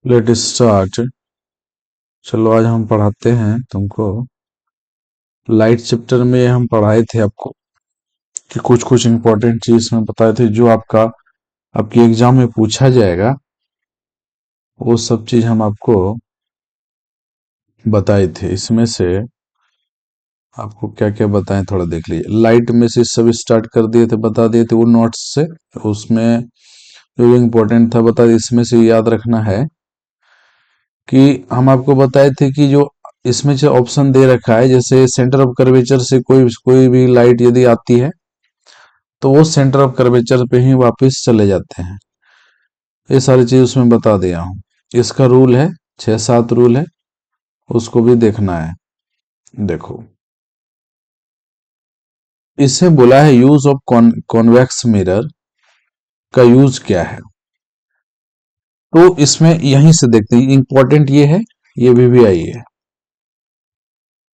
Let start. चलो आज हम पढ़ाते हैं तुमको लाइट चैप्टर में। हम पढ़ाए थे आपको कि कुछ कुछ इंपॉर्टेंट चीज में बताए थे जो आपकी एग्जाम में पूछा जाएगा। वो सब चीज हम आपको बताए थे। इसमें से आपको क्या क्या बताएं थोड़ा देख लीजिए। लाइट में से सब स्टार्ट कर दिए थे, बता दिए थे वो नोट्स से। उसमें जो इम्पोर्टेंट था बता दिए। इसमें से याद रखना है कि हम आपको बताए थे कि जो इसमें जो ऑप्शन दे रखा है, जैसे सेंटर ऑफ कर्वेचर से कोई भी लाइट यदि आती है तो वो सेंटर ऑफ कर्वेचर पे ही वापस चले जाते हैं। ये सारी चीज उसमें बता दिया हूँ। इसका रूल है, 6-7 रूल है, उसको भी देखना है। देखो, इससे बोला है यूज ऑफ कॉन्वेक्स मिरर का यूज क्या है। तो इसमें यहीं से देखते हैं। इंपॉर्टेंट ये है, ये VVI है,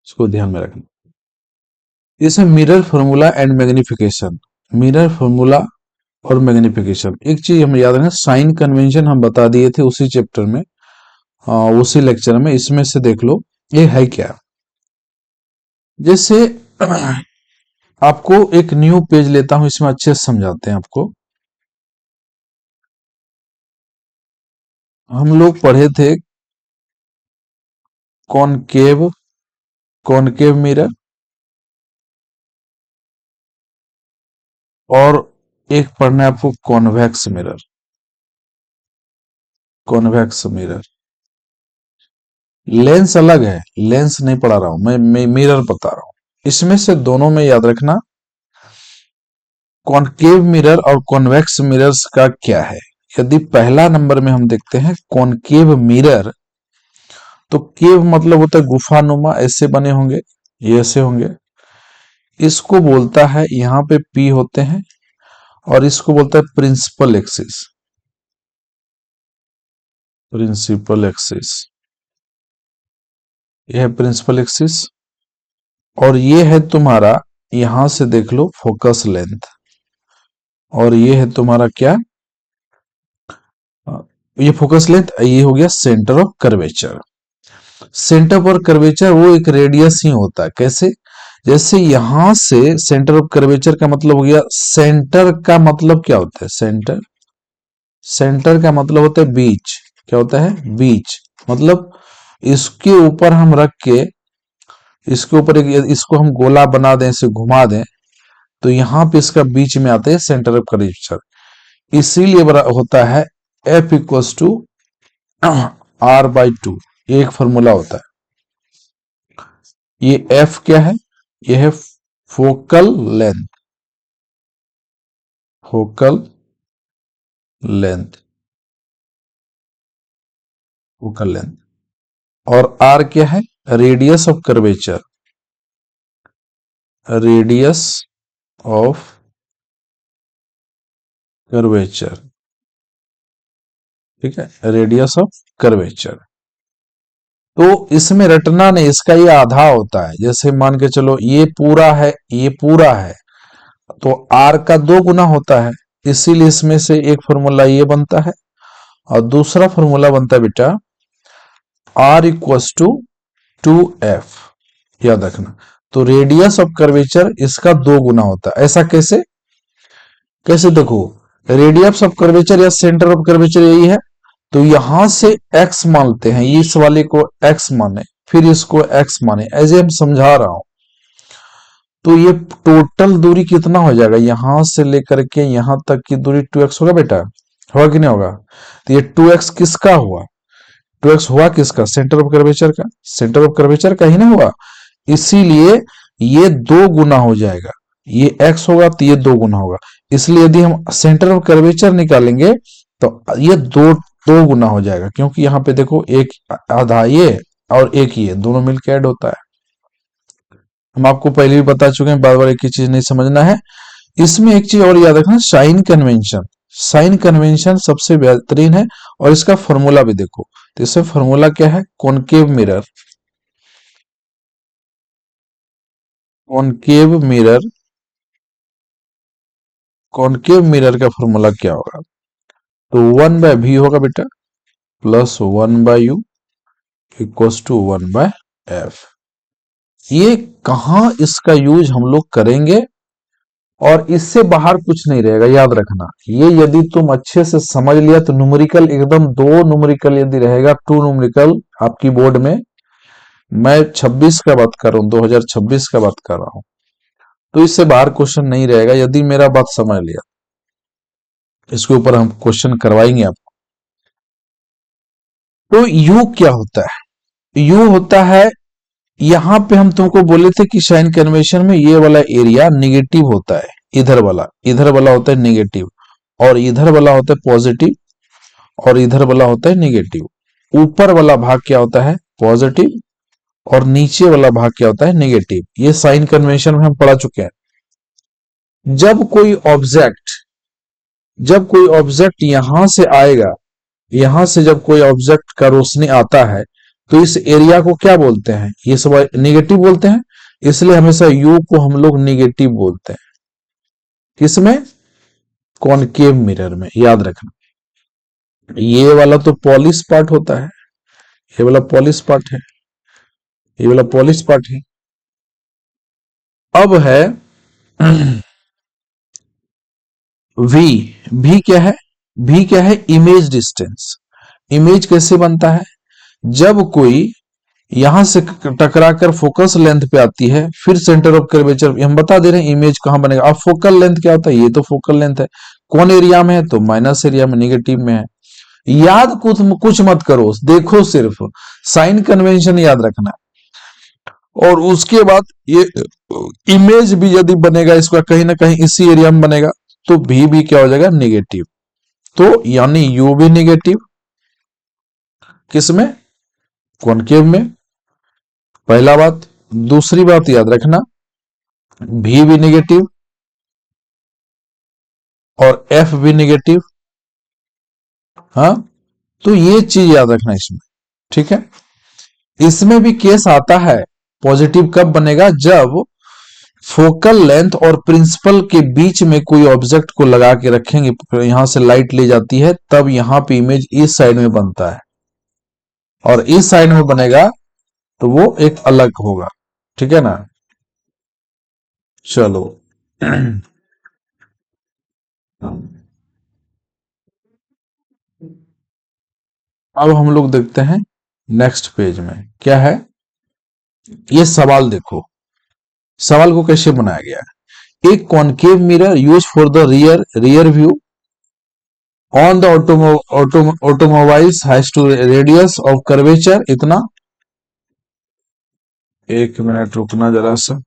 इसको ध्यान में रखना। इसमें mirror formula and magnification, mirror formula और मैग्निफिकेशन। एक चीज हम याद रखना, साइन कन्वेंशन हम बता दिए थे उसी चैप्टर में, उसी लेक्चर में। इसमें से देख लो ये है क्या। जैसे आपको एक न्यू पेज लेता हूं, इसमें अच्छे से समझाते हैं आपको। हम लोग पढ़े थे कॉनकेव कॉनकेव मिरर, और एक पढ़ना है आपको convex mirror. Convex mirror lens अलग है, लेंस नहीं पढ़ा रहा हूं मैं मिरर बता रहा हूं। इसमें से दोनों में याद रखना कॉनकेव मिरर और कॉन्वेक्स मिरर्स का क्या है। यदि पहला नंबर में हम देखते हैं कॉनकेव मिरर, तो केव मतलब होता है गुफानुमा, ऐसे बने होंगे, ये ऐसे होंगे। इसको बोलता है, यहां पे पी होते हैं, और इसको बोलता है प्रिंसिपल एक्सिस। प्रिंसिपल एक्सिस, यह है प्रिंसिपल एक्सिस। और ये है तुम्हारा, यहां से देख लो, फोकस लेंथ। और ये है तुम्हारा क्या, ये फोकस लेंथ, ये हो गया centre of curvature. Centre of curvature वो एक रेडियस ही होता है। कैसे, जैसे यहां से सेंटर ऑफ कर्वेचर का मतलब हो गया, सेंटर का मतलब क्या होता है, सेंटर, सेंटर का मतलब होता है बीच। क्या होता है, बीच। मतलब इसके ऊपर हम रख के, इसके ऊपर इसको हम गोला बना दें, इसे घुमा दें, तो यहां पे इसका बीच में आता है सेंटर ऑफ कर्वेचर। इसीलिए होता है F=R/2। एक फॉर्मूला होता है। ये F क्या है, ये है focal length, focal length, focal length. और R क्या है, radius of curvature, radius of curvature. ठीक है, रेडियस ऑफ कर्वेचर। तो इसमें रटना नहीं, इसका ये आधा होता है। जैसे मान के चलो ये पूरा है, ये पूरा है, तो R का 2 गुना होता है। इसीलिए इसमें से एक फॉर्मूला ये बनता है, और दूसरा फॉर्मूला बनता है बेटा R=2F। याद रखना। तो रेडियस ऑफ कर्वेचर इसका 2 गुना होता है। ऐसा कैसे, कैसे देखो, रेडियस ऑफ कर्वेचर या सेंटर ऑफ कर्वेचर यही है, तो यहां से x मानते हैं, इस वाले को x माने, फिर इसको x माने, ऐसे हम समझा रहा हूं। तो ये टोटल दूरी कितना हो जाएगा, यहां से लेकर के यहां तक की दूरी 2x होगा बेटा, होगा कि नहीं होगा। तो ये 2x किसका हुआ, 2x हुआ किसका, सेंटर ऑफ कर्वेचर का, सेंटर ऑफ कर्वेचर का ही ना हुआ। इसीलिए ये 2 गुना हो जाएगा, ये x होगा तो ये 2 गुना होगा। इसलिए यदि हम सेंटर ऑफ कर्वेचर निकालेंगे तो ये 2 गुना हो जाएगा, क्योंकि यहाँ पे देखो एक आधा ये और एक ये दोनों मिलकर ऐड होता है। हम आपको पहले भी बता चुके हैं, बार बार एक ही चीज नहीं समझना है। इसमें एक चीज और याद रखना, साइन कन्वेंशन। साइन कन्वेंशन सबसे बेहतरीन है, और इसका फॉर्मूला भी देखो। तो इससे फॉर्मूला क्या है, concave mirror, concave mirror, concave mirror का फॉर्मूला क्या होगा, तो 1/v होगा बेटा। Plus 1/u equals to 1/f। ये कहां इसका यूज हम लोग करेंगे, और इससे बाहर कुछ नहीं रहेगा, याद रखना। ये यदि तुम अच्छे से समझ लिया तो न्यूमेरिकल एकदम, दो न्यूमेरिकल यदि रहेगा, टू न्यूमेरिकल आपकी बोर्ड में, मैं 26 का बात कर रहा हूं, 2026 का बात कर रहा हूं, तो इससे बाहर क्वेश्चन नहीं रहेगा यदि मेरा बात समझ लिया। इसके ऊपर हम क्वेश्चन करवाएंगे आपको। तो यू क्या होता है? यू होता है, यहां पे हम तुमको बोले थे कि साइन कन्वेंशन में ये वाला एरिया निगेटिव होता है, इधर वाला होता है निगेटिव, और इधर वाला होता है पॉजिटिव, और इधर वाला होता है निगेटिव। ऊपर वाला भाग क्या होता है? पॉजिटिव, और नीचे वाला भाग क्या होता है? निगेटिव। ये साइन कन्वेंशन में हम पढ़ा चुके हैं। जब कोई ऑब्जेक्ट यहां से आएगा, यहां से जब कोई ऑब्जेक्ट का रोशनी आता है, तो इस एरिया को क्या बोलते हैं? ये सब निगेटिव बोलते हैं, इसलिए हमेशा यू को हम लोग निगेटिव बोलते हैं। किसमें? कॉनकेव मिरर में, याद रखना। ये वाला तो पॉलिश पार्ट होता है, ये वाला पॉलिश पार्ट है, ये वाला पॉलिश पार्ट है। अब है वी। भी क्या है? भी क्या है? Image distance. इमेज कैसे बनता है? जब कोई यहां से टकरा कर फोकस लेंथ पे आती है, फिर सेंटर ऑफ कर्वेचर, हम बता दे रहे हैं इमेज कहां बनेगा। अब फोकल लेंथ क्या होता है? ये तो फोकल लेंथ है, कौन एरिया में है? तो माइनस एरिया में, निगेटिव में है। याद कुछ मत करो, देखो सिर्फ साइन कन्वेंशन याद रखना, और उसके बाद ये इमेज भी यदि बनेगा इसका कहीं ना कहीं इसी एरिया में बनेगा, तो भी क्या हो जाएगा? निगेटिव। तो यानी यू भी निगेटिव, किसमें? कॉनकेव में, पहला बात। दूसरी बात याद रखना, भी निगेटिव और एफ भी निगेटिव। हाँ, तो ये चीज याद रखना इसमें, ठीक है। इसमें भी केस आता है, पॉजिटिव कब बनेगा? जब फोकल लेंथ और प्रिंसिपल के बीच में कोई ऑब्जेक्ट को लगा के रखेंगे, यहां से लाइट ली जाती है, तब यहां पे इमेज इस साइड में बनता है, और इस साइड में बनेगा तो वो एक अलग होगा, ठीक है ना। चलो अब हम लोग देखते हैं नेक्स्ट पेज में क्या है। ये सवाल देखो, सवाल को कैसे बनाया गया है। एक concave mirror use for the rear view on the automobiles has to radius of curvature इतना। एक मिनट रुकना जरा सा।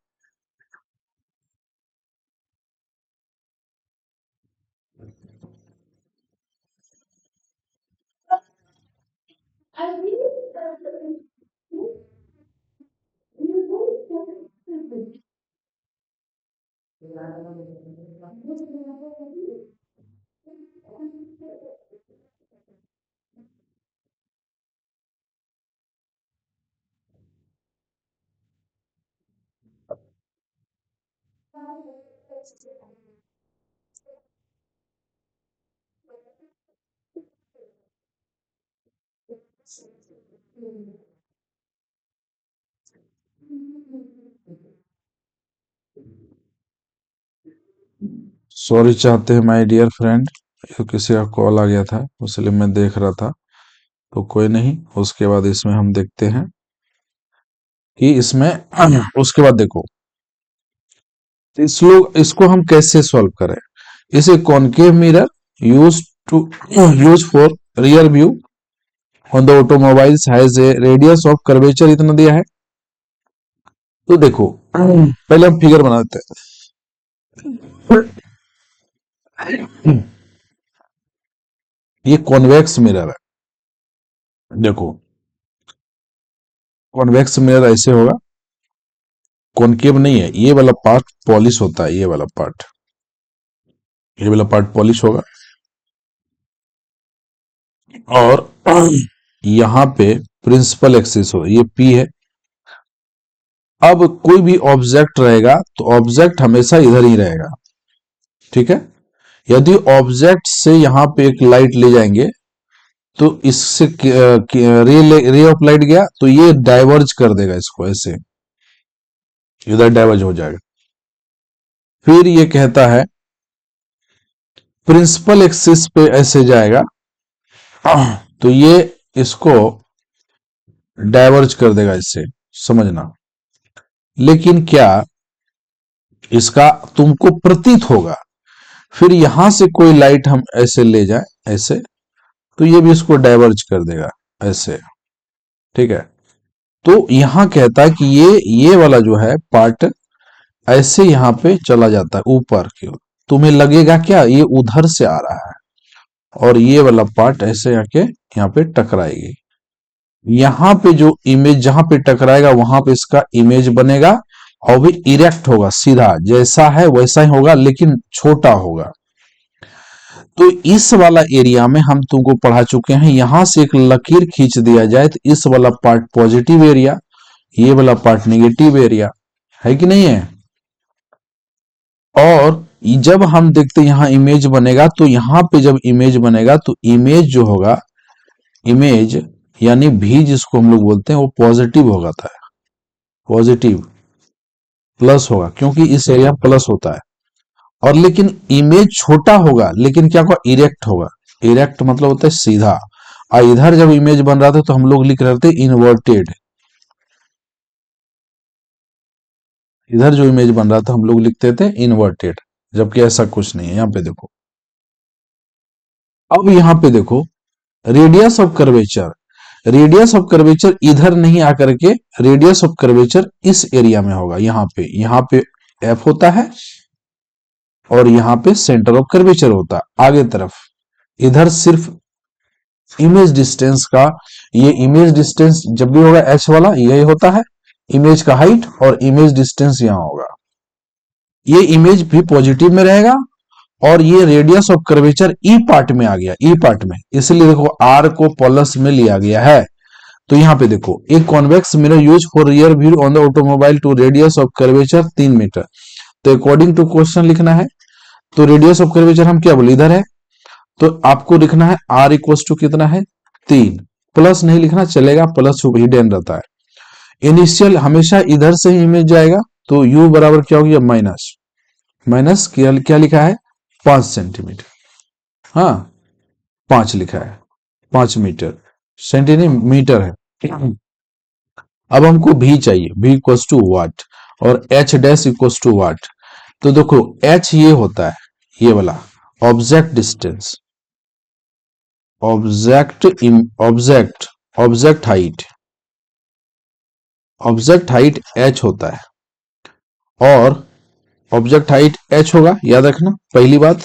सॉरी चाहते हैं माय डियर फ्रेंड, किसी का कॉल आ गया था, इसलिए मैं देख रहा था, तो कोई नहीं। उसके बाद इसमें हम देखते हैं कि इसमें उसके बाद देखो इसको हम कैसे सॉल्व करें। इसे concave mirror use to use for rear view on the automobiles has a radius of curvature इतना दिया है। तो देखो पहले हम फिगर बनाते हैं। ये कॉन्वेक्स मिरर है, देखो कॉन्वेक्स मिरर ऐसे होगा, कॉनकेव नहीं है। ये वाला पार्ट पॉलिश होता है, ये वाला पार्ट पॉलिश होगा, और यहां पे प्रिंसिपल एक्सिस हो, ये पी है। अब कोई भी ऑब्जेक्ट रहेगा तो ऑब्जेक्ट हमेशा इधर ही रहेगा, ठीक है। यदि ऑब्जेक्ट से यहां पे एक लाइट ले जाएंगे तो इससे रे ऑफ लाइट गया तो ये डाइवर्ज कर देगा इसको, ऐसे इधर डाइवर्ज हो जाएगा। फिर ये कहता है प्रिंसिपल एक्सिस पे ऐसे जाएगा, तो ये इसको डाइवर्ज कर देगा इससे, समझना। लेकिन क्या इसका तुमको प्रतीत होगा, फिर यहां से कोई लाइट हम ऐसे ले जाए ऐसे, तो ये भी इसको डाइवर्ज कर देगा ऐसे, ठीक है। तो यहां कहता है कि ये वाला जो है पार्ट ऐसे यहां पे चला जाता है ऊपर की ओर, तुम्हें लगेगा क्या ये उधर से आ रहा है, और ये वाला पार्ट ऐसे आके यहाँ पे टकराएगी। यहाँ पे जो इमेज जहां पे टकराएगा वहां पे इसका इमेज बनेगा, और भी इरेक्ट होगा, सीधा जैसा है वैसा ही होगा लेकिन छोटा होगा। तो इस वाला एरिया में हम तुमको पढ़ा चुके हैं, यहां से एक लकीर खींच दिया जाए तो इस वाला पार्ट पॉजिटिव एरिया, ये वाला पार्ट नेगेटिव एरिया है कि नहीं है। और जब हम देखते यहाँ इमेज बनेगा, तो यहाँ पे जब इमेज बनेगा तो इमेज जो होगा, इमेज यानी भी जिसको हम लोग बोलते हैं, वो पॉजिटिव होगा था, पॉजिटिव प्लस होगा, क्योंकि इस एरिया प्लस होता है। और लेकिन इमेज छोटा होगा, लेकिन क्या होगा, इरेक्ट होगा। इरेक्ट मतलब होता है सीधा। और इधर जब इमेज बन रहा था तो हम लोग लिख रहे थे इन्वर्टेड, इधर जो इमेज बन रहा था हम लोग लिखते थे इन्वर्टेड, जबकि ऐसा कुछ नहीं है। यहां पे देखो, अब यहां पे देखो radius of curvature, radius of curvature इधर नहीं आकर के रेडियस ऑफ कर्वेचर इस एरिया में होगा, यहाँ पे एफ होता है, और यहाँ पे सेंटर ऑफ कर्वेचर होता है आगे तरफ। इधर सिर्फ इमेज डिस्टेंस का, ये इमेज डिस्टेंस जब भी होगा एच वाला यही होता है, इमेज का हाइट और इमेज डिस्टेंस यहां होगा। ये इमेज भी पॉजिटिव में रहेगा, और ये radius of curvature E part में आ गया, ई पार्ट में, इसलिए देखो आर को प्लस में लिया गया है। तो यहाँ पे देखो, एक convex mirror use for rear view on the automobile to radius of curvature 3 metre. तो अकॉर्डिंग टू क्वेश्चन लिखना है, तो रेडियस ऑफ कर्वेचर हम क्या बोले, इधर है, तो आपको लिखना है आर इक्व टू कितना है 3, प्लस नहीं लिखना चलेगा, प्लस हिडन रहता है। इनिशियल हमेशा इधर से ही इमेज जाएगा, तो u बराबर क्या हो गया माइनस, माइनस क्या लिखा है 5 सेंटीमीटर, हाँ 5 लिखा है, 5 मीटर, सेंटीमीटर है। अब हमको भी चाहिए, भी इक्वस टू वाट, और एच डैश इक्वस टू वाट। तो देखो एच ये होता है, ये वाला object distance, object object object height, object height H होता है, और ऑब्जेक्ट हाइट एच होगा, याद रखना पहली बात।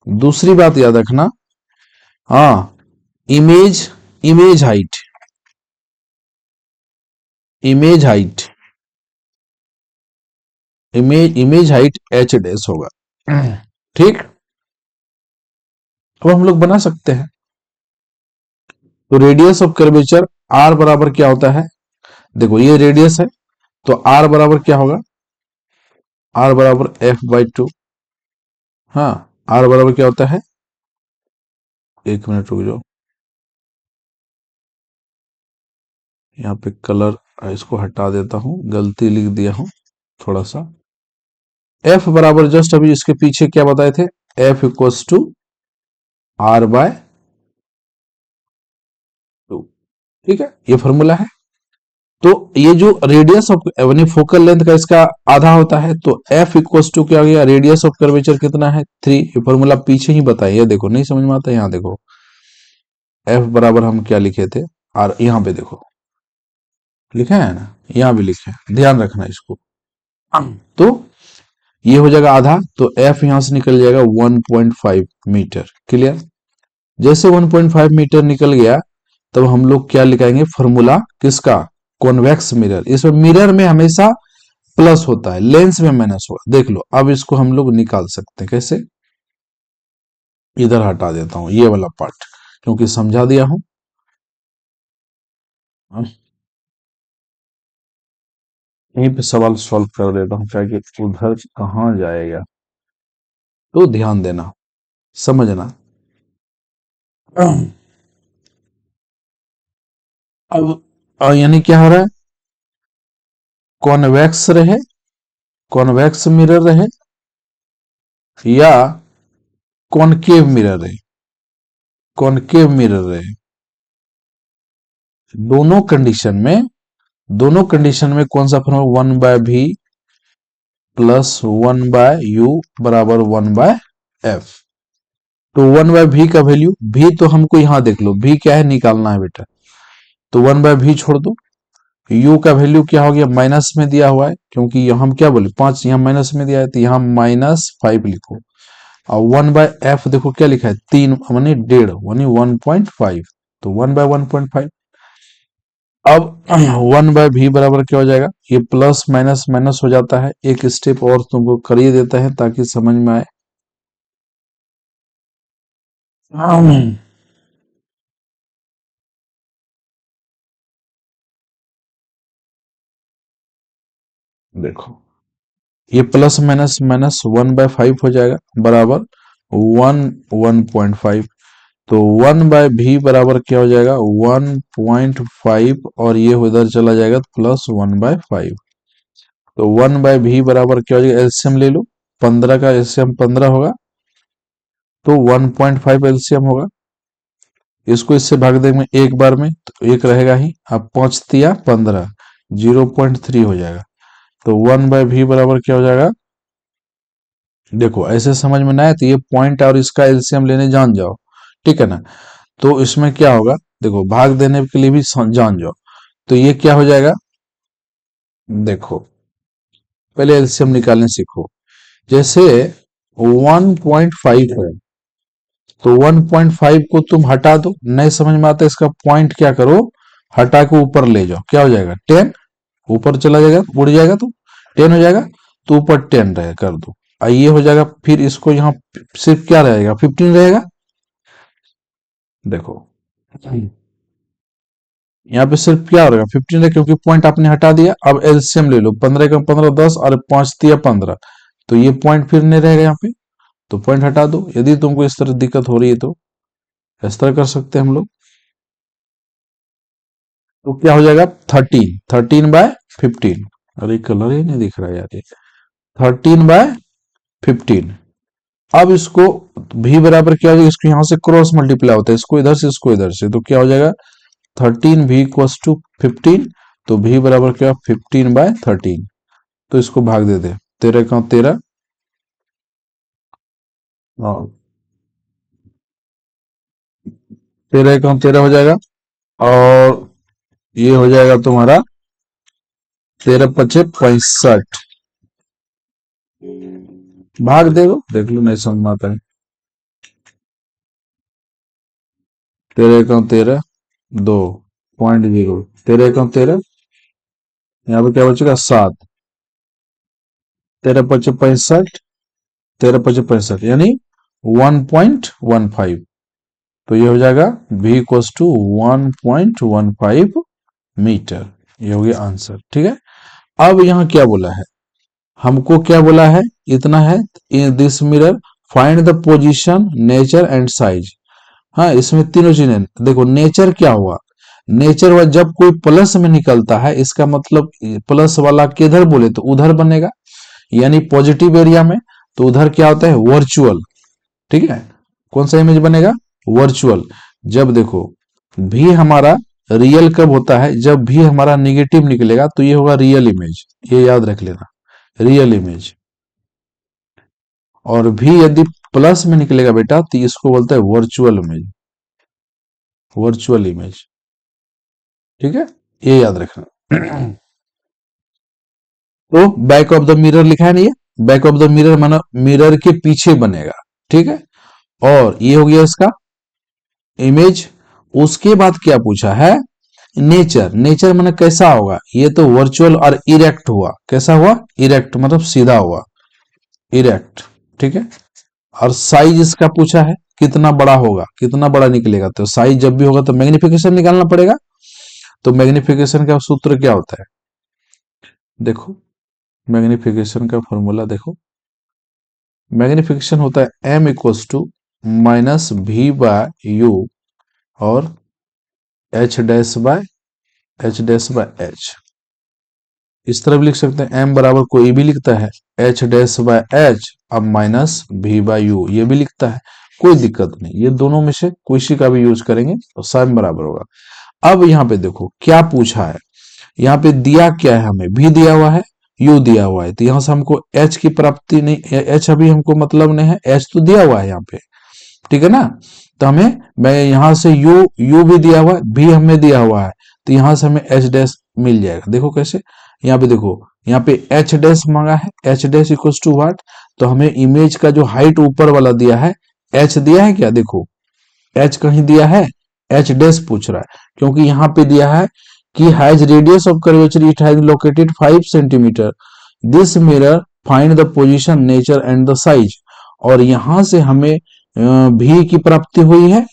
दूसरी बात याद रखना, हाँ image, image height, image height, image height H dash होगा, ठीक। अब हम लोग बना सकते हैं, तो रेडियस ऑफ कर्वेचर आर बराबर क्या होता है, देखो ये रेडियस है, तो आर बराबर क्या होगा, आर बराबर f/2, हाँ आर बराबर क्या होता है, 1 मिनट रुक जाओ, यहाँ पे कलर इसको हटा देता हूं, गलती लिख दिया हूं थोड़ा सा। एफ बराबर जस्ट अभी इसके पीछे क्या बताए थे, एफ इक्वल्स टू r/2, ठीक है, ये फॉर्मूला है। तो ये जो रेडियस ऑफ यानी फोकल लेंथ का इसका आधा होता है, तो एफ इक्वल्स टू क्या हो गया, रेडियस ऑफ कर्वेचर कितना है 3, ये फॉर्मूला पीछे ही बताइए, देखो नहीं समझ में आता, यहाँ देखो एफ बराबर हम क्या लिखे थे, और यहाँ पे देखो लिखा है ना, यहाँ भी लिखे हैं, ध्यान रखना इसको। तो ये हो जाएगा आधा, तो एफ यहां से निकल जाएगा 1.5 मीटर, क्लियर। जैसे 1.5 मीटर निकल गया, तब हम लोग क्या लिखाएंगे, फॉर्मूला किसका, कॉन्वेक्स मिरर, इसमें मिरर में हमेशा प्लस होता है, लेंस में माइनस होगा, देख लो। अब इसको हम लोग निकाल सकते हैं कैसे, इधर हटा देता हूं ये वाला पार्ट, क्योंकि समझा दिया हूं। यहीं पे सवाल सॉल्व कर देता हूं, क्या कि उधर कहां जाएगा, तो ध्यान देना, समझना। अब यानी क्या हो रहा है, कॉन्वेक्स रहे, कॉन्वेक्स मिरर रहे या कॉनकेव मिरर रहे, कॉनकेव मिरर रहे, दोनों कंडीशन में, दोनों कंडीशन में कौन सा फॉर्मूला, 1/v प्लस 1/u बराबर 1/f। तो 1/v का वैल्यू, v तो हमको यहां देख लो, v क्या है निकालना है बेटा, तो 1/v छोड़ दो। u का वैल्यू क्या हो गया, माइनस में दिया हुआ है, क्योंकि यहाँ हम क्या बोले 5 यहाँ माइनस में दिया है, तो यहाँ -5 लिखो। और 1/f देखो क्या लिखा है, 3 मानी 1.5 यानी 1.5, तो 1/1.5। अब 1/v बराबर क्या हो जाएगा, ये प्लस माइनस माइनस हो जाता है, एक स्टेप और तुमको करिए देता है ताकि समझ में आए। देखो ये प्लस माइनस माइनस 1/5 हो जाएगा बराबर 1/1.5। तो 1/v बराबर क्या हो जाएगा 1.5, और ये उधर चला जाएगा प्लस 1/5। तो 1/v बराबर क्या हो जाएगा, एलसीएम ले लो, 15 का एलसीएम 15 होगा, तो 1.5 एलसीएम होगा। इसको इससे भाग देंगे एक बार में तो एक रहेगा ही, अब 5 तिया 15, 0.3 हो जाएगा। तो 1/v बराबर क्या हो जाएगा, देखो ऐसे समझ में ना आए तो ये पॉइंट और इसका एलसीएम लेने जान जाओ, ठीक है ना। तो इसमें क्या होगा, देखो भाग देने के लिए भी जान जाओ, तो ये क्या हो जाएगा, देखो पहले एलसीएम निकालने सीखो। जैसे 1.5 है, तो 1.5 को तुम हटा दो, नहीं समझ में आता इसका पॉइंट क्या करो, हटा के ऊपर ले जाओ, क्या हो जाएगा 10, ऊपर चला जाएगा उड़ जाएगा तो 10 हो जाएगा, तो ऊपर 10 रहे कर दो, ये हो जाएगा। फिर इसको यहाँ सिर्फ क्या रहेगा 15 रहेगा, देखो यहाँ पे सिर्फ क्या रहेगा 15 है, क्योंकि पॉइंट आपने हटा दिया। अब एलसीएम ले लो, 15 का 15 10 और 5 तिया 15, तो ये पॉइंट फिर नहीं रहेगा यहाँ पे, तो पॉइंट हटा दो। यदि तुमको इस तरह दिक्कत हो रही है तो इस तरह कर सकते हैं हम लोग। तो क्या हो जाएगा 13/15, अरे कलर ही नहीं दिख रहा यार ये, 13/15। अब इसको भी बराबर क्या हो जाएगा, इसको यहां से क्रॉस मल्टीप्लाई होता है, इसको इधर से इसको इधर से, तो क्या हो जाएगा 13v = 15, तो v बराबर क्या 15/13, तो इसको भाग दे दे, 13 का 13, और 13 का 13 हो जाएगा, और ये हो जाएगा तुम्हारा 13×5 = 65, भाग दे दो देख लो, नहीं समझ में आता है, 13 का 13 2.0, 13 का 13, यहाँ पे क्या बचेगा 7, 13×5 = 65, 13×5 = 65 यानी 1.15, तो ये हो जाएगा v = 1.15 मीटर, ये हो गया आंसर, ठीक है। अब यहाँ क्या बोला है, हमको क्या बोला है, इतना है, in this mirror find the position nature and size. हाँ इसमें तीनों चीजें, देखो नेचर क्या हुआ, नेचर हुआ जब कोई प्लस में निकलता है, इसका मतलब प्लस वाला किधर बोले तो उधर बनेगा, यानी पॉजिटिव एरिया में, तो उधर क्या होता है वर्चुअल, ठीक है। कौन सा इमेज बनेगा, वर्चुअल। जब देखो भी हमारा रियल कब होता है, जब भी हमारा निगेटिव निकलेगा तो ये होगा रियल इमेज, ये याद रख लेना, रियल इमेज। और भी यदि प्लस में निकलेगा बेटा तो इसको बोलते हैं वर्चुअल इमेज, वर्चुअल इमेज, ठीक है, ये याद रखना। तो बैक ऑफ द मिरर लिखा है ना, ये बैक ऑफ द मिरर माना मिरर के पीछे बनेगा, ठीक है। और ये हो गया इसका इमेज। उसके बाद क्या पूछा है, नेचर, नेचर माना कैसा होगा, ये तो वर्चुअल और इरेक्ट हुआ, कैसा हुआ इरेक्ट मतलब सीधा हुआ, इरेक्ट, ठीक है। और साइज इसका पूछा है कितना बड़ा होगा, कितना बड़ा निकलेगा, तो साइज जब भी होगा तो मैग्निफिकेशन निकालना पड़ेगा। तो मैग्निफिकेशन का सूत्र क्या होता है, देखो मैग्निफिकेशन का फॉर्मूला देखो, मैग्निफिकेशन होता है m = -v/u और h-, H dash by H, इस तरह भी लिख सकते हैं। एम बराबर कोई भी लिखता है एच डैश बाय एच, अब माइनस भी बाय यू, ये भी लिखता है, कोई दिक्कत नहीं, ये दोनों में से किसी का भी यूज करेंगे तो सेम बराबर होगा। अब यहाँ पे देखो क्या पूछा है, यहाँ पे दिया क्या है, हमें भी दिया हुआ है, यू दिया हुआ है, तो यहाँ से हमको एच की प्राप्ति नहीं, एच अभी हमको मतलब नहीं है, एच तो दिया हुआ है यहाँ पे, ठीक है ना। तो हमें, मैं यहाँ से यू, यू भी दिया हुआ है, भी हमें दिया हुआ है, तो यहाँ से हमें एच डैश मिल जाएगा। देखो कैसे, यहाँ पे देखो, यहाँ पे एच डैश मांगा है, h dash equal to what, तो हमें इमेज का जो हाइट ऊपर वाला दिया है, एच दिया है क्या, देखो एच कहीं दिया है, एच डैश पूछ रहा है, क्योंकि यहाँ पे दिया है कि has radius of curvature it has located 5 centimetre, this mirror find the position nature and the size, और यहां से हमें भी की प्राप्ति हुई है,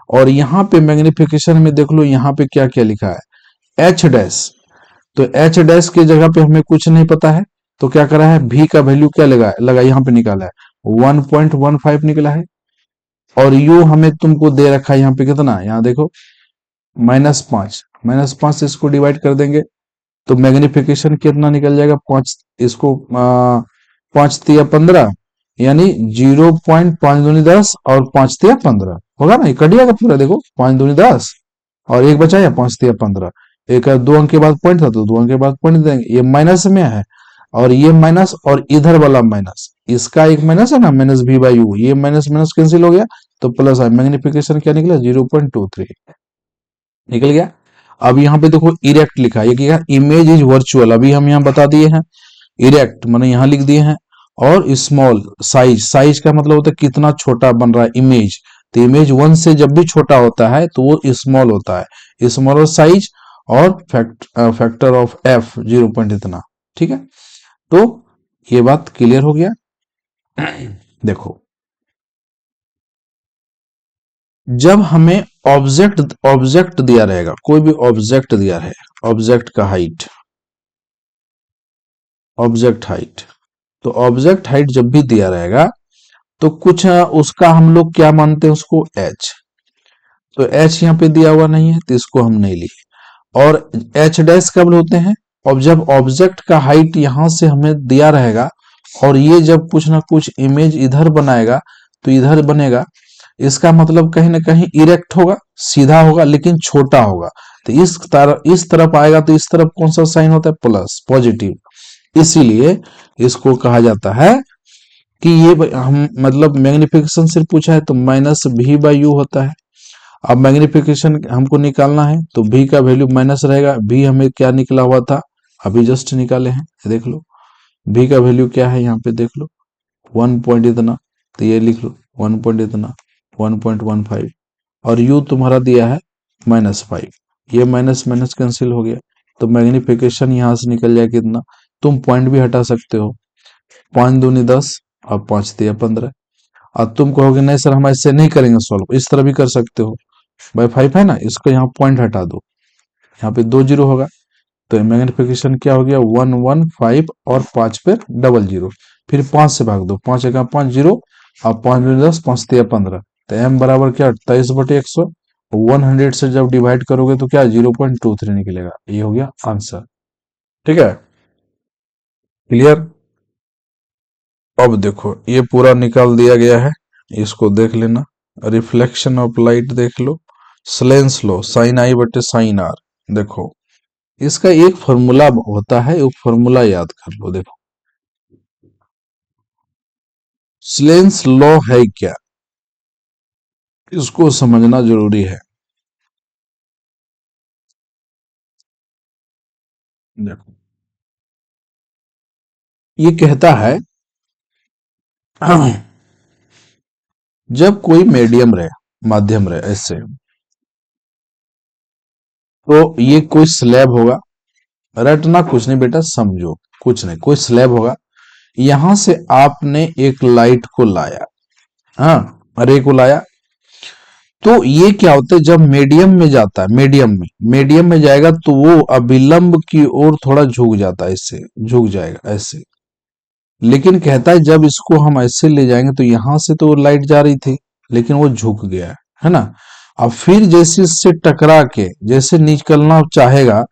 और यहाँ पे मैग्निफिकेशन में देख लो, यहाँ पे क्या क्या लिखा है, एच डैश, तो एच डैश की जगह पे हमें कुछ नहीं पता है, तो क्या करा है, भी का वैल्यू क्या लगा लगा यहाँ पे निकाला है 1.15 निकला है, और यू हमें तुमको दे रखा है यहाँ पे कितना, यहाँ देखो -5, -5 से इसको डिवाइड कर देंगे तो मैग्निफिकेशन कितना निकल जाएगा, 5, इसको 5 तिया 15, यानी 0.5 दूनी 10 और 5 तिया 15 होगा ना, ये कट जाएगा पूरा, देखो 5 दूनी 10 और एक बचा या 5 तिया 15, एक दो अंक के बाद पॉइंट था तो दो अंक के बाद पॉइंट देंगे, ये माइनस में है और ये माइनस और इधर वाला माइनस, इसका एक माइनस है ना, माइनस भी बाई यू, ये माइनस माइनस कैंसिल हो गया तो प्लस है, मैग्निफिकेशन क्या निकला 0.23 निकल गया। अब यहाँ पे देखो इरेक्ट लिखा है, ये क्या, इमेज इज वर्चुअल, अभी हम यहाँ बता दिए हैं, इरेक्ट मैंने यहाँ लिख दिए हैं, और स्मॉल साइज, साइज का मतलब होता है कितना छोटा बन रहा है इमेज, तो इमेज 1 से जब भी छोटा होता है तो वो स्मॉल होता है, स्मॉलर साइज, और फैक्टर ऑफ एफ 0 इतना, ठीक है। तो ये बात क्लियर हो गया। देखो जब हमें ऑब्जेक्ट ऑब्जेक्ट दिया रहेगा, कोई भी ऑब्जेक्ट दिया है, ऑब्जेक्ट का हाइट, ऑब्जेक्ट हाइट, तो ऑब्जेक्ट हाइट जब भी दिया रहेगा तो कुछ उसका हम लोग क्या मानते हैं उसको, एच, तो एच यहाँ पे दिया हुआ नहीं है तो इसको हम नहीं लिए, और एच डैश कब होते हैं, और जब ऑब्जेक्ट का हाइट यहां से हमें दिया रहेगा और ये जब कुछ ना कुछ इमेज इधर बनाएगा तो इधर बनेगा, इसका मतलब कहीं ना कहीं इरेक्ट होगा, सीधा होगा लेकिन छोटा होगा, तो इस तरफ आएगा तो इस तरफ कौन सा साइन होता है, प्लस, पॉजिटिव, इसीलिए इसको कहा जाता है कि ये हम मतलब मैग्निफिकेशन सिर्फ पूछा है तो माइनस भी बाई यू होता है। अब मैग्निफिकेशन हमको निकालना है तो भी का वैल्यू माइनस रहेगा, भी हमें क्या निकला हुआ था, अभी जस्ट निकाले हैं, देख लो भी का वैल्यू क्या है, यहाँ पे देख लो 1 पॉइंट इतना, तो ये लिख लो 1 पॉइंट इतना 1.15, और यू तुम्हारा दिया है -5, ये माइनस माइनस कैंसिल हो गया, तो मैग्निफिकेशन यहाँ से निकल जाए कितना, तुम पॉइंट भी हटा सकते हो, 5 दूनी 10 और 5 तिया 15, और तुम कहोगे नहीं सर हम ऐसे नहीं करेंगे सॉल्व, इस तरह भी कर सकते हो, बाई 5 है ना, इसको यहाँ पॉइंट हटा दो, यहाँ पे 2 जीरो होगा, तो मैग्निफिकेशन क्या हो गया 115 और 5 पे डबल जीरो, फिर 5 से भाग दो, 5 जीरो, और 5 दूनी 10 5 तिया 15, तो एम बराबर क्या 23/100, 100 से जब डिवाइड करोगे तो क्या 0.23 निकलेगा, ये हो गया आंसर, ठीक है, क्लियर। अब देखो ये पूरा निकाल दिया गया है, इसको देख लेना, रिफ्लेक्शन ऑफ लाइट देख लो, स्लेंस लो, साइन आई बटे साइन आर, देखो इसका एक फॉर्मूला होता है, एक फॉर्मूला याद कर लो, देखो स्लेंस लॉ है क्या, इसको समझना जरूरी है। देखो ये कहता है जब कोई मीडियम रहे, माध्यम रहे ऐसे, तो ये कोई स्लैब होगा, रटना कुछ नहीं बेटा, समझो कुछ नहीं, कोई स्लैब होगा, यहां से आपने एक लाइट को लाया, हाँ रे को लाया, तो ये क्या होता है जब मीडियम में जाता है, मीडियम में जाएगा तो वो अभिलंब की ओर थोड़ा झुक जाता है, इससे झुक जाएगा ऐसे, लेकिन कहता है जब इसको हम ऐसे ले जाएंगे तो यहां से तो लाइट जा रही थी लेकिन वो झुक गया है ना, अब फिर जैसे इससे टकरा के जैसे निकलना चाहेगा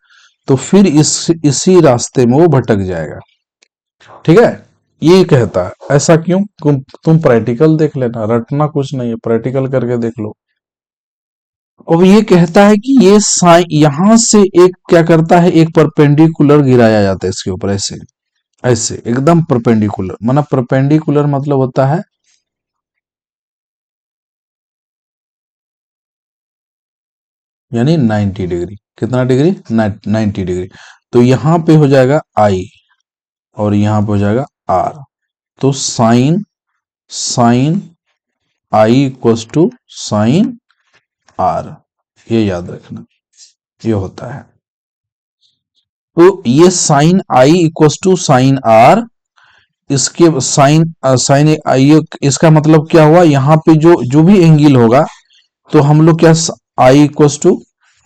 तो फिर इसी रास्ते में वो भटक जाएगा। ठीक है, ये कहता है। ऐसा क्यों? तुम प्रैक्टिकल देख लेना, रटना कुछ नहीं है, प्रैक्टिकल करके देख लो। अब ये कहता है कि ये साइन यहां से एक क्या करता है, एक परपेंडिकुलर गिराया जाता है इसके ऊपर, ऐसे ऐसे एकदम परपेंडिकुलर। मतलब परपेंडिकुलर मतलब होता है यानी 90 डिग्री। कितना डिग्री? 90 डिग्री। तो यहां पे हो जाएगा आई और यहां पे हो जाएगा आर। तो sine sine i equals to sine r, ये याद रखना, ये होता है। तो ये sine i equals to sine r, इसके साइन साइन आई, इसका मतलब क्या हुआ, यहाँ पे जो जो भी एंगल होगा तो हम लोग क्या, आई इक्वल्स टू,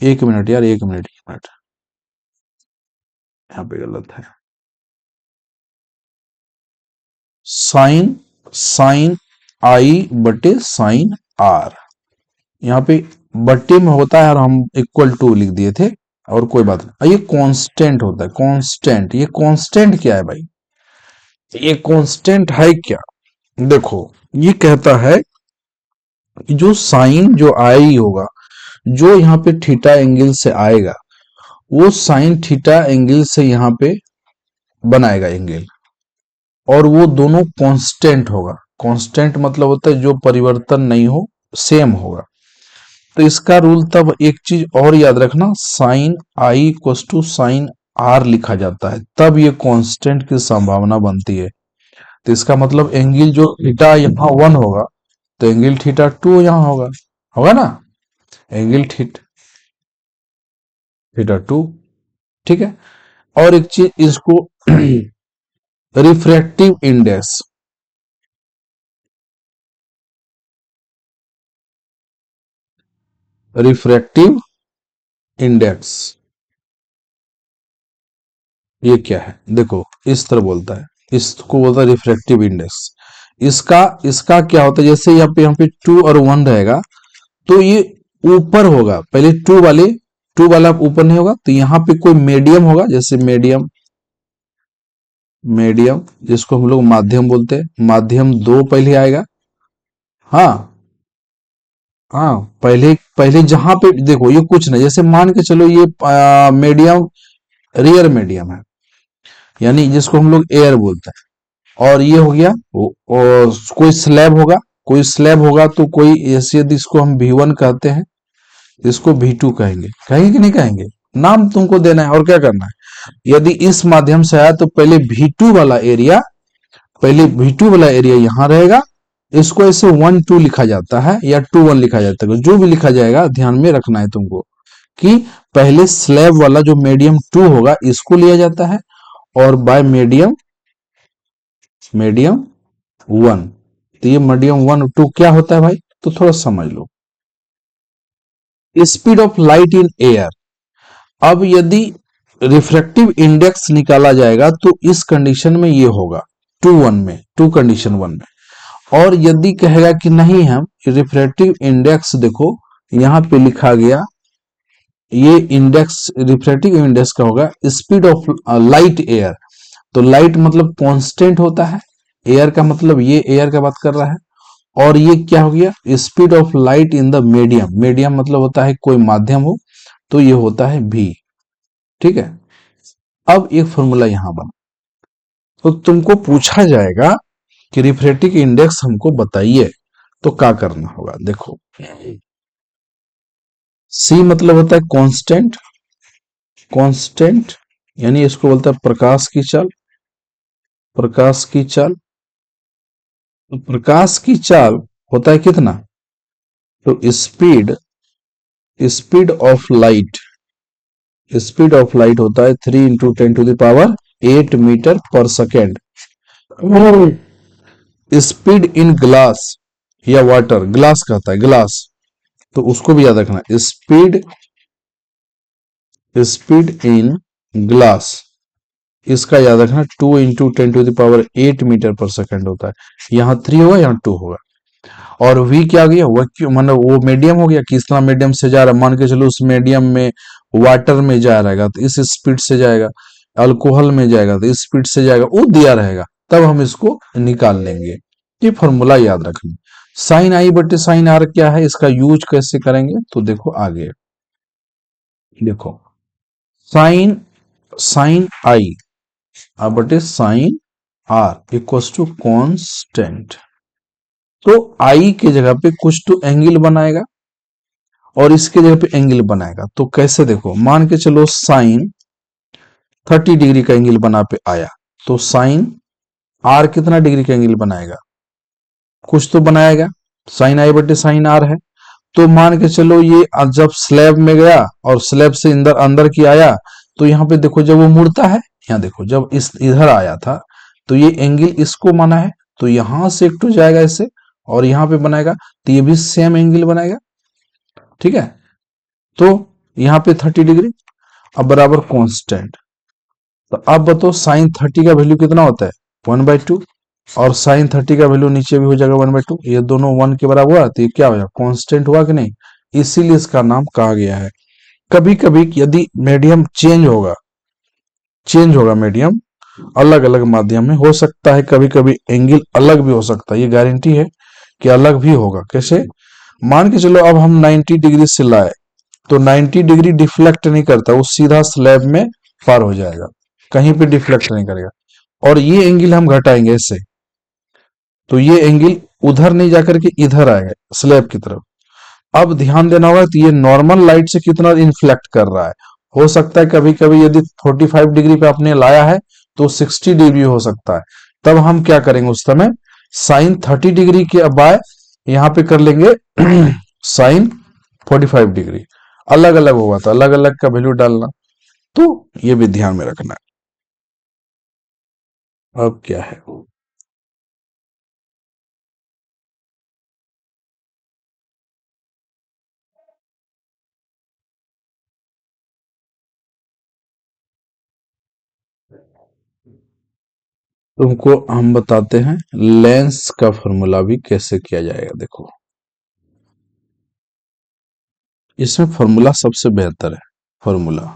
एक मिनट यार, एक मिनट, एक मिनट, यहाँ पे गलत है। साइन साइन आई बटे साइन आर, यहाँ पे बट्टे में होता है और हम इक्वल टू लिख दिए थे, और कोई बात नहीं। ये कांस्टेंट होता है, कांस्टेंट। ये कांस्टेंट क्या है भाई? ये कांस्टेंट है क्या? देखो, ये कहता है कि जो साइन जो आई होगा, जो यहाँ पे थीटा एंगल से आएगा, वो साइन थीटा एंगल से यहाँ पे बनाएगा एंगल, और वो दोनों कांस्टेंट होगा। कांस्टेंट मतलब होता है जो परिवर्तन नहीं हो, सेम होगा। तो इसका रूल, तब एक चीज और याद रखना, sine i equal to sine r लिखा जाता है, तब ये कांस्टेंट की संभावना बनती है। तो इसका मतलब एंगल जो थीटा यहाँ 1 होगा, तो एंगल थीटा 2 यहाँ होगा, होगा ना, एंगल थीटा 2। ठीक है। और एक चीज इसको रिफ्रैक्टिव इंडेक्स, रिफ्रैक्टिव इंडेक्स ये क्या है? देखो, इस तरह बोलता है, इसको बोलता है रिफ्रैक्टिव इंडेक्स। इसका इसका क्या होता है, जैसे यहाँ पे 2 और 1 रहेगा, तो ये ऊपर होगा, पहले टू वाला ऊपर नहीं होगा, तो यहाँ पे कोई मीडियम होगा, जैसे मीडियम, मीडियम जिसको हम लोग माध्यम बोलते हैं, माध्यम 2 पहले आएगा। हाँ, हाँ, पहले पहले जहां पे देखो, ये कुछ नहीं, जैसे मान के चलो ये मीडियम, रियर मीडियम है, यानी जिसको हम लोग एयर बोलते हैं। और ये हो गया और कोई स्लैब होगा, कोई स्लैब होगा, तो कोई ऐसे, यदि इसको हम V1 कहते हैं, इसको V2 कहेंगे, कहेंगे कि नहीं कहेंगे? नाम तुमको देना है और क्या करना है। यदि इस माध्यम से आया तो पहले V2 वाला एरिया, पहले V2 वाला एरिया यहां रहेगा। इसको ऐसे 1 2 लिखा जाता है या 2 1 लिखा जाता है, जो भी लिखा जाएगा ध्यान में रखना है तुमको, कि पहले स्लैब वाला जो मीडियम 2 होगा इसको लिया जाता है, और बाय मीडियम मीडियम 1। तो ये मीडियम 1 2 क्या होता है भाई, तो थोड़ा समझ लो। Speed of light in air. अब यदि रिफ्रैक्टिव इंडेक्स निकाला जाएगा तो इस कंडीशन में ये होगा 2 1 में, 2 कंडीशन 1 में। और यदि कहेगा कि नहीं, हम रिफ्रैक्टिव इंडेक्स देखो यहां पे लिखा गया, ये इंडेक्स रिफ्रैक्टिव इंडेक्स का होगा स्पीड ऑफ लाइट एयर। तो लाइट मतलब कांस्टेंट होता है, एयर का मतलब ये एयर का बात कर रहा है, और ये क्या हो गया, speed of light in the medium. Medium मतलब होता है कोई माध्यम हो, तो ये होता है v। ठीक है। अब एक फॉर्मूला यहां बना, तो तुमको पूछा जाएगा कि रिफ्रैक्टिव इंडेक्स हमको बताइए, तो क्या करना होगा, देखो। C मतलब होता है कांस्टेंट, कांस्टेंट यानी इसको बोलता है प्रकाश की चाल, प्रकाश की चाल। तो प्रकाश की चाल होता है कितना, तो speed, speed of light, speed of light होता है 3 × 10⁸ मीटर पर सेकेंड। स्पीड इन ग्लास या वाटर, ग्लास कहता है, ग्लास, तो उसको भी याद रखना, स्पीड, स्पीड इन ग्लास, इसका याद रखना 2 × 10⁸ मीटर पर सेकेंड होता है। यहाँ 3 होगा, यहाँ 2 होगा। और v क्या आ गया, वैक्यूम मतलब वो मीडियम हो गया, कितना मीडियम से जा रहा है, मान के चलो उस मीडियम में वाटर में जा रहेगा तो इस स्पीड से जाएगा, अल्कोहल में जाएगा तो इस स्पीड से जाएगा, वो दिया रहेगा, तब हम इसको निकाल लेंगे। ये फॉर्मूला याद रखना। साइन आई बटे साइन आर क्या है, इसका यूज कैसे करेंगे, तो देखो आगे देखो, साइन साइन आई बटे sine r equals to constant. तो आई के जगह पे कुछ तो एंगल बनाएगा और इसके जगह पे एंगल बनाएगा, तो कैसे देखो, मान के चलो साइन 30 डिग्री का एंगल बना पे आया, तो साइन आर कितना डिग्री का एंगल बनाएगा, कुछ तो बनाएगा, साइन आई बटे साइन आर है। तो मान के चलो ये जब स्लैब में गया और स्लैब से अंदर अंदर की आया, तो यहाँ पे देखो जब वो मुड़ता है, यहाँ देखो जब इस इधर आया था तो ये एंगल इसको माना है, तो यहां से एक तो जाएगा ऐसे और यहाँ पे बनाएगा, तो ये भी सेम एंगल बनाएगा, ठीक है। तो यहाँ पे 30 डिग्री, अब बराबर कांस्टेंट। तो अब बताओ साइन 30 का वैल्यू कितना होता है, 1/2, और साइन 30 का वैल्यू नीचे भी हो जाएगा 1/2, ये दोनों 1 के बराबर हुआ, तो ये क्या हो जाएगा, कांस्टेंट हुआ कि नहीं, इसीलिए इसका नाम कहा गया है। कभी कभी यदि मीडियम चेंज होगा मीडियम अलग अलग माध्यम में हो सकता है, कभी कभी एंगल अलग भी हो सकता है, ये गारंटी है कि अलग भी होगा। कैसे, मान के चलो अब हम 90 डिग्री से लाए, तो 90 डिग्री डिफ्लेक्ट नहीं करता, वो सीधा स्लैब में पार हो जाएगा, कहीं पे डिफ्लेक्ट नहीं करेगा। और ये एंगल हम घटाएंगे इससे, तो ये एंगल उधर नहीं जाकर के इधर आएगा स्लैब की तरफ। अब ध्यान देना होगा कि ये नॉर्मल लाइट से कितना इन्फ्लेक्ट कर रहा है। हो सकता है कभी कभी यदि 45 डिग्री पे आपने लाया है तो 60 डिग्री हो सकता है, तब हम क्या करेंगे उस समय, साइन 30 डिग्री के बाय यहाँ पे कर लेंगे साइन 45 डिग्री, अलग अलग होगा तो अलग अलग का वैल्यू डालना, तो ये भी ध्यान में रखना है। अब क्या है, तुमको हम बताते हैं लेंस का फॉर्मूला भी कैसे किया जाएगा। देखो इसमें फॉर्मूला सबसे बेहतर है, फॉर्मूला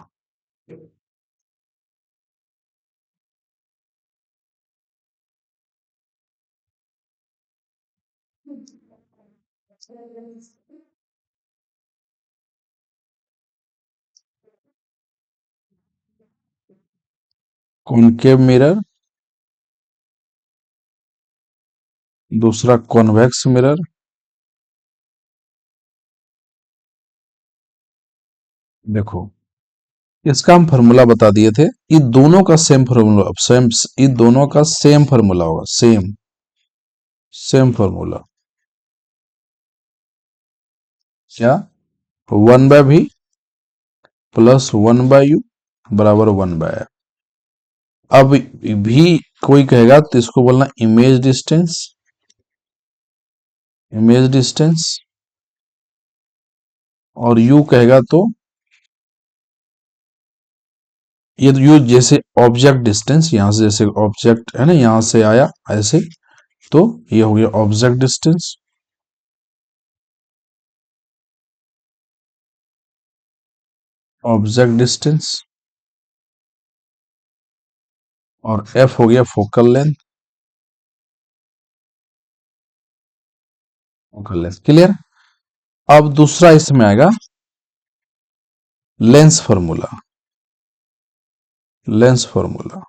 कॉनकेव मिरर, दूसरा कॉन्वेक्स मिरर। देखो इसका हम फॉर्मूला बता दिए थे, ये दोनों का सेम फॉर्मूला, सेम, ये दोनों का सेम फॉर्मूला होगा, सेम सेम फॉर्मूला, क्या, 1/v प्लस 1/u बराबर 1/f। अब भी कोई कहेगा तो इसको बोलना इमेज डिस्टेंस, इमेज डिस्टेंस, और u कहेगा तो ये तो u जैसे ऑब्जेक्ट डिस्टेंस, यहां से जैसे ऑब्जेक्ट है ना, यहां से आया ऐसे, तो ये हो गया ऑब्जेक्ट डिस्टेंस, ऑब्जेक्ट डिस्टेंस, और f हो गया focal length, focal length. Clear. अब दूसरा इसमें आएगा लेंस फॉर्मूला, लेंस फॉर्मूला,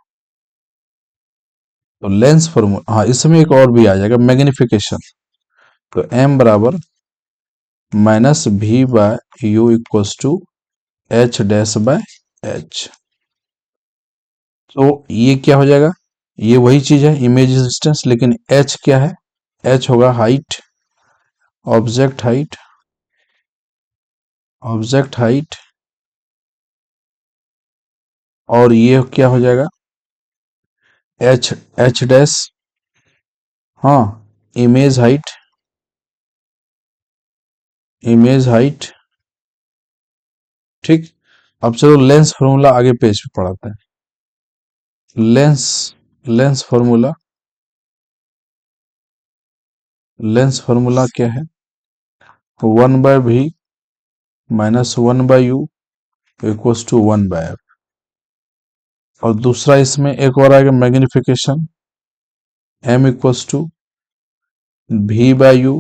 तो लेंस फॉर्मूला, हाँ इसमें एक और भी आ जाएगा मैग्निफिकेशन, तो m बराबर -v/u इक्वल्स टू h-h। तो ये क्या हो जाएगा, ये वही चीज है इमेज डिस्टेंस, लेकिन h क्या है, h होगा height, object height, object height, और ये क्या हो जाएगा, h, h डैश, हाँ इमेज हाइट, इमेज हाइट। ठीक। अब चलो लेंस फॉर्मूला आगे पेज पे पढ़ाते हैं। Lens lens formula, lens formula क्या है? 1/v -1/u equals to 1/f। और दूसरा इसमें एक और आएगा magnification, m equals to v/u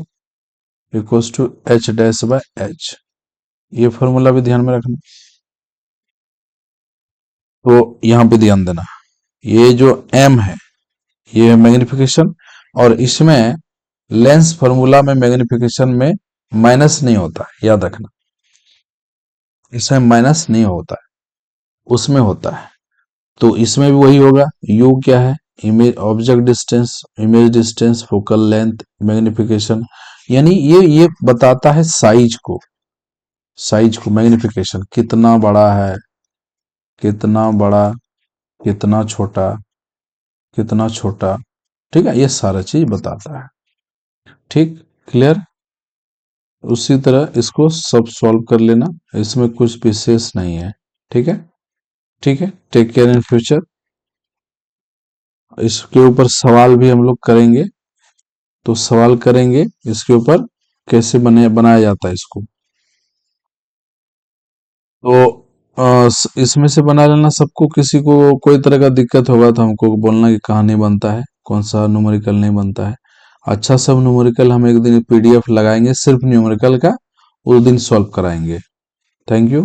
equals to h'/h। ये फॉर्मूला भी ध्यान में रखना। तो यहां पे ध्यान देना, ये जो m है ये मैग्निफिकेशन, और इसमें लेंस फॉर्मूला में मैग्निफिकेशन में माइनस नहीं होता है, याद रखना। इसमें माइनस नहीं होता है, उसमें होता है। तो इसमें भी वही होगा। u क्या है? Image object distance, image distance, focal length, magnification, यानी ये बताता है साइज को। साइज को मैग्निफिकेशन कितना बड़ा है, कितना बड़ा, कितना छोटा, कितना छोटा, ठीक है, ये सारा चीज बताता है। ठीक, क्लियर? उसी तरह इसको सब सॉल्व कर लेना, इसमें कुछ विशेष नहीं है। ठीक है, ठीक है, टेक केयर इन फ्यूचर। इसके ऊपर सवाल भी हम लोग करेंगे, तो सवाल करेंगे इसके ऊपर कैसे बनाया जाता है इसको। तो इसमें से बना लेना सबको। किसी को कोई तरह का दिक्कत होगा तो हमको बोलना कि कहाँ नहीं बनता है, कौन सा न्यूमेरिकल नहीं बनता है। अच्छा, सब न्यूमेरिकल हम एक दिन पीडीएफ लगाएंगे सिर्फ न्यूमेरिकल का, उस दिन सॉल्व कराएंगे। Thank you.